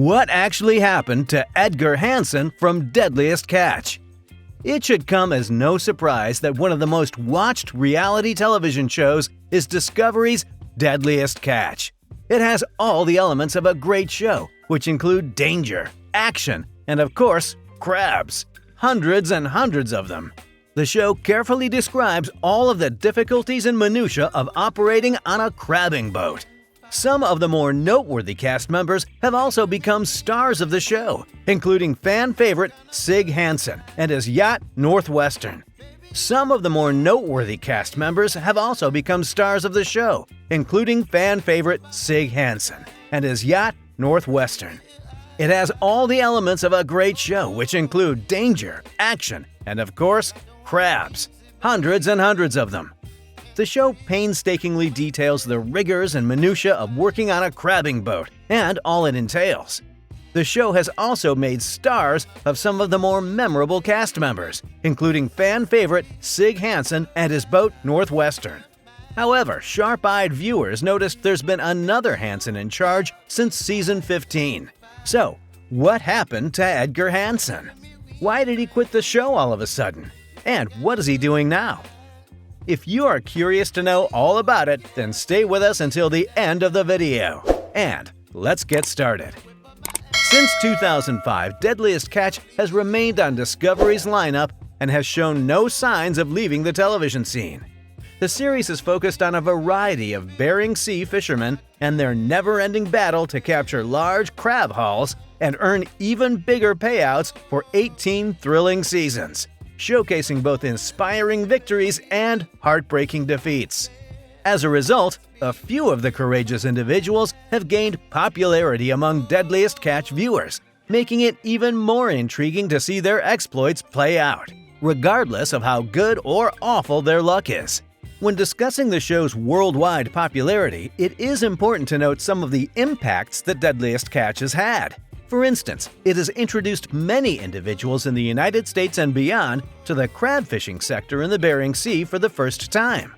What actually happened to Edgar Hansen from Deadliest Catch? It should come as no surprise that one of the most watched reality television shows is Discovery's Deadliest Catch. It has all the elements of a great show, which include danger, action, and of course, crabs. Hundreds and hundreds of them. The show carefully describes all of the difficulties and minutiae of operating on a crabbing boat. Some of the more noteworthy cast members have also become stars of the show, including fan favorite Sig Hansen and his yacht Northwestern. Some of the more noteworthy cast members have also become stars of the show, including fan favorite Sig Hansen and his yacht Northwestern. It has all the elements of a great show, which include danger, action, and of course, crabs. Hundreds and hundreds of them. The show painstakingly details the rigors and minutiae of working on a crabbing boat and all it entails. The show has also made stars of some of the more memorable cast members, including fan favorite Sig Hansen and his boat Northwestern. However, sharp-eyed viewers noticed there's been another Hansen in charge since season 15. So, what happened to Edgar Hansen? Why did he quit the show all of a sudden? And what is he doing now? If you are curious to know all about it, then stay with us until the end of the video. And let's get started. Since 2005, Deadliest Catch has remained on Discovery's lineup and has shown no signs of leaving the television scene. The series is focused on a variety of Bering Sea fishermen and their never-ending battle to capture large crab hauls and earn even bigger payouts for 18 thrilling seasons, showcasing both inspiring victories and heartbreaking defeats. As a result, a few of the courageous individuals have gained popularity among Deadliest Catch viewers, making it even more intriguing to see their exploits play out, regardless of how good or awful their luck is. When discussing the show's worldwide popularity, it is important to note some of the impacts that Deadliest Catch has had. For instance, it has introduced many individuals in the United States and beyond to the crab fishing sector in the Bering Sea for the first time.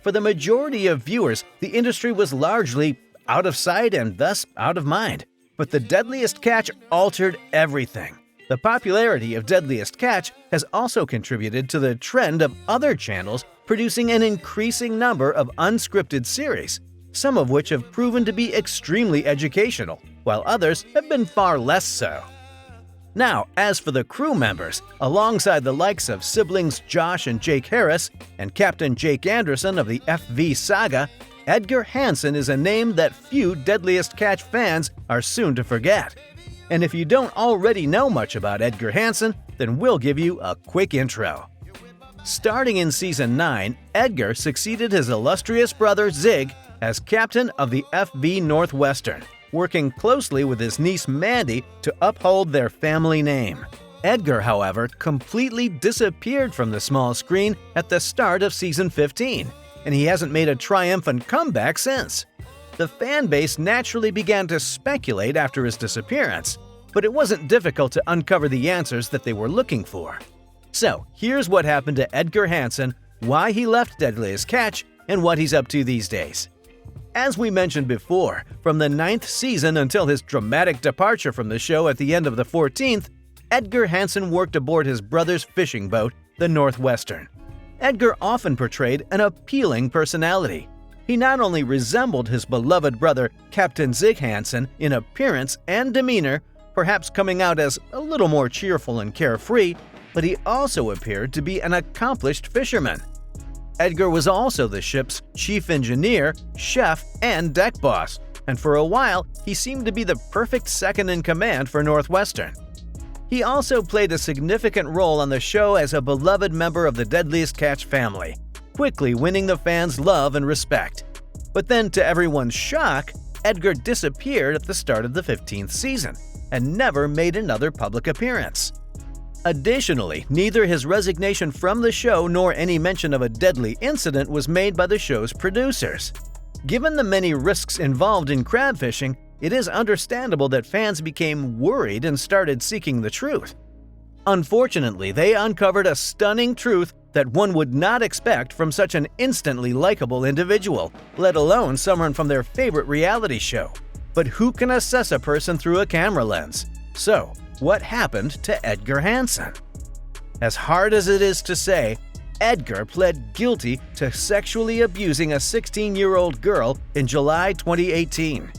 For the majority of viewers, the industry was largely out of sight and thus out of mind. But the Deadliest Catch altered everything. The popularity of Deadliest Catch has also contributed to the trend of other channels producing an increasing number of unscripted series, some of which have proven to be extremely educational, while others have been far less so. Now, as for the crew members, alongside the likes of siblings Josh and Jake Harris and Captain Jake Anderson of the FV Saga, Edgar Hansen is a name that few Deadliest Catch fans are soon to forget. And if you don't already know much about Edgar Hansen, then we'll give you a quick intro. Starting in Season 9, Edgar succeeded his illustrious brother Sig as captain of the FV Northwestern, working closely with his niece Mandy to uphold their family name. Edgar, however, completely disappeared from the small screen at the start of Season 15, and he hasn't made a triumphant comeback since. The fan base naturally began to speculate after his disappearance, but it wasn't difficult to uncover the answers that they were looking for. So, here's what happened to Edgar Hansen, why he left Deadliest Catch, and what he's up to these days. As we mentioned before, from the 9th season until his dramatic departure from the show at the end of the 14th, Edgar Hansen worked aboard his brother's fishing boat, the Northwestern. Edgar often portrayed an appealing personality. He not only resembled his beloved brother, Captain Sig Hansen, in appearance and demeanor, perhaps coming out as a little more cheerful and carefree, but he also appeared to be an accomplished fisherman. Edgar was also the ship's chief engineer, chef, and deck boss, and for a while, he seemed to be the perfect second-in-command for Northwestern. He also played a significant role on the show as a beloved member of the Deadliest Catch family, quickly winning the fans' love and respect. But then, to everyone's shock, Edgar disappeared at the start of the 15th season and never made another public appearance. Additionally, neither his resignation from the show nor any mention of a deadly incident was made by the show's producers. Given the many risks involved in crab fishing, it is understandable that fans became worried and started seeking the truth. Unfortunately, they uncovered a stunning truth that one would not expect from such an instantly likable individual, let alone someone from their favorite reality show. But who can assess a person through a camera lens? So, what happened to Edgar Hansen? As hard as it is to say, Edgar pled guilty to sexually abusing a 16-year-old girl in July 2018.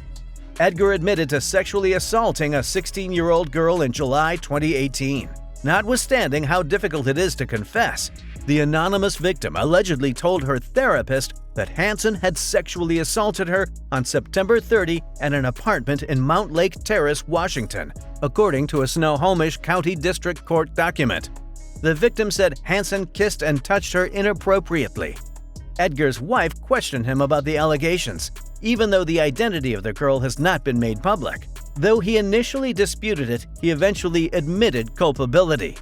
Edgar admitted to sexually assaulting a 16-year-old girl in July 2018. Notwithstanding how difficult it is to confess, the anonymous victim allegedly told her therapist that Hansen had sexually assaulted her on September 30 at an apartment in Mount Lake Terrace, Washington, according to a Snohomish County District Court document. The victim said Hansen kissed and touched her inappropriately. Edgar's wife questioned him about the allegations, even though the identity of the girl has not been made public. Though he initially disputed it, he eventually admitted culpability.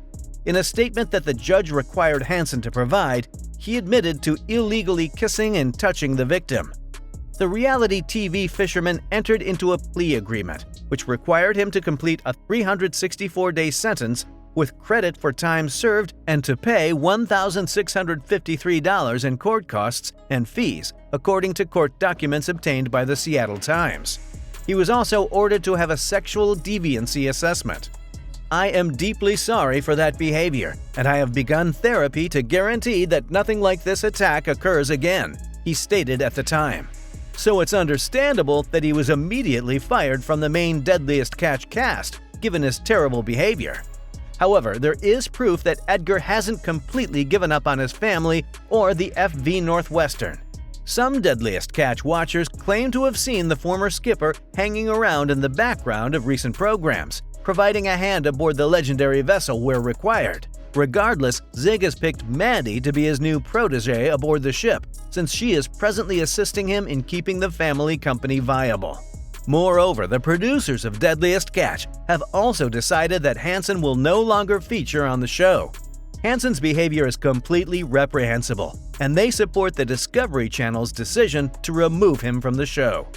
In a statement that the judge required Hansen to provide, he admitted to illegally kissing and touching the victim. The reality TV fisherman entered into a plea agreement, which required him to complete a 364-day sentence with credit for time served and to pay $1,653 in court costs and fees, according to court documents obtained by the Seattle Times. He was also ordered to have a sexual deviancy assessment. "I am deeply sorry for that behavior, and I have begun therapy to guarantee that nothing like this attack occurs again," he stated at the time. So it's understandable that he was immediately fired from the main Deadliest Catch cast, given his terrible behavior. However, there is proof that Edgar hasn't completely given up on his family or the FV Northwestern. Some Deadliest Catch watchers claim to have seen the former skipper hanging around in the background of recent programs, providing a hand aboard the legendary vessel where required. Regardless, Sig has picked Mandy to be his new protege aboard the ship, since she is presently assisting him in keeping the family company viable. Moreover, the producers of Deadliest Catch have also decided that Hansen will no longer feature on the show. Hansen's behavior is completely reprehensible, and they support the Discovery Channel's decision to remove him from the show.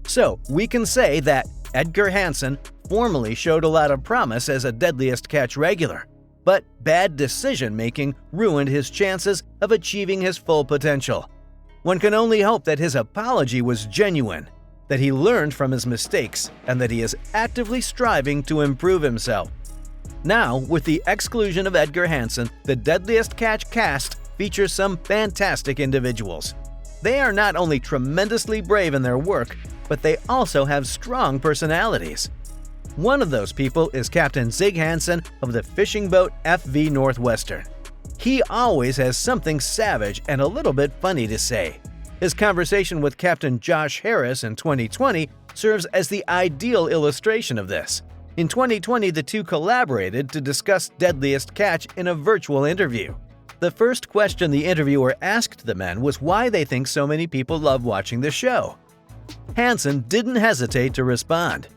So, we can say that Edgar Hansen formerly showed a lot of promise as a Deadliest Catch regular, but bad decision-making ruined his chances of achieving his full potential. One can only hope that his apology was genuine, that he learned from his mistakes, and that he is actively striving to improve himself. Now, with the exclusion of Edgar Hansen, the Deadliest Catch cast features some fantastic individuals. They are not only tremendously brave in their work, but they also have strong personalities. One of those people is Captain Sig Hansen of the fishing boat FV Northwestern. He always has something savage and a little bit funny to say. His conversation with Captain Josh Harris in 2020 serves as the ideal illustration of this. In 2020, the two collaborated to discuss Deadliest Catch in a virtual interview. The first question the interviewer asked the men was why they think so many people love watching the show. Hansen didn't hesitate to respond.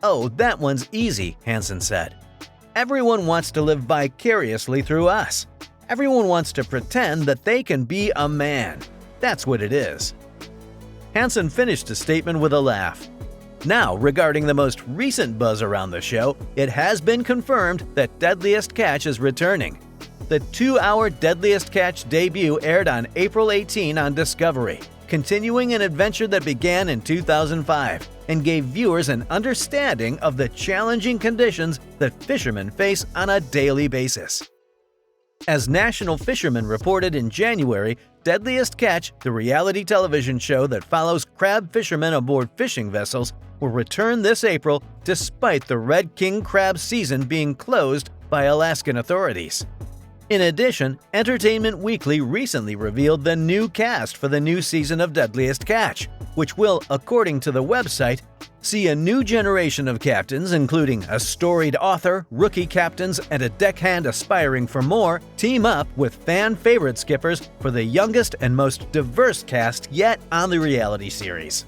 "Oh, that one's easy," Hansen said. "Everyone wants to live vicariously through us. Everyone wants to pretend that they can be a man. That's what it is." Hansen finished his statement with a laugh. Now, regarding the most recent buzz around the show, it has been confirmed that Deadliest Catch is returning. The 2-hour Deadliest Catch debut aired on April 18 on Discovery, continuing an adventure that began in 2005 and gave viewers an understanding of the challenging conditions that fishermen face on a daily basis. As National Fisherman reported in January, Deadliest Catch, the reality television show that follows crab fishermen aboard fishing vessels, will return this April despite the Red King crab season being closed by Alaskan authorities. In addition, Entertainment Weekly recently revealed the new cast for the new season of Deadliest Catch, which will, according to the website, see a new generation of captains, including a storied author, rookie captains, and a deckhand aspiring for more, team up with fan-favorite skippers for the youngest and most diverse cast yet on the reality series.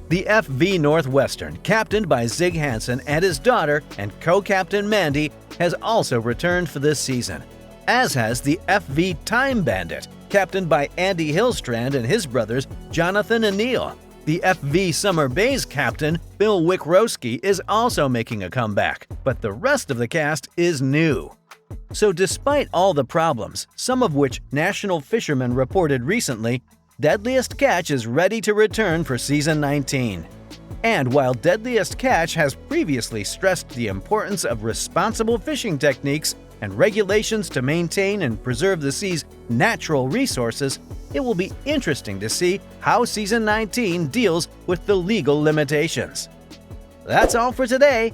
The FV Northwestern, captained by Sig Hansen and his daughter and co-captain Mandy, has also returned for this season, as has the FV Time Bandit, captained by Andy Hillstrand and his brothers Jonathan and Neil. The FV Summer Bay's captain, Bill Wickrowski, is also making a comeback, but the rest of the cast is new. So despite all the problems, some of which National Fisherman reported recently, Deadliest Catch is ready to return for Season 19. And while Deadliest Catch has previously stressed the importance of responsible fishing techniques and regulations to maintain and preserve the sea's natural resources, it will be interesting to see how Season 19 deals with the legal limitations. That's all for today.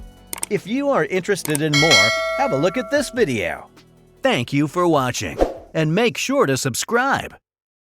If you are interested in more, have a look at this video. Thank you for watching, and make sure to subscribe.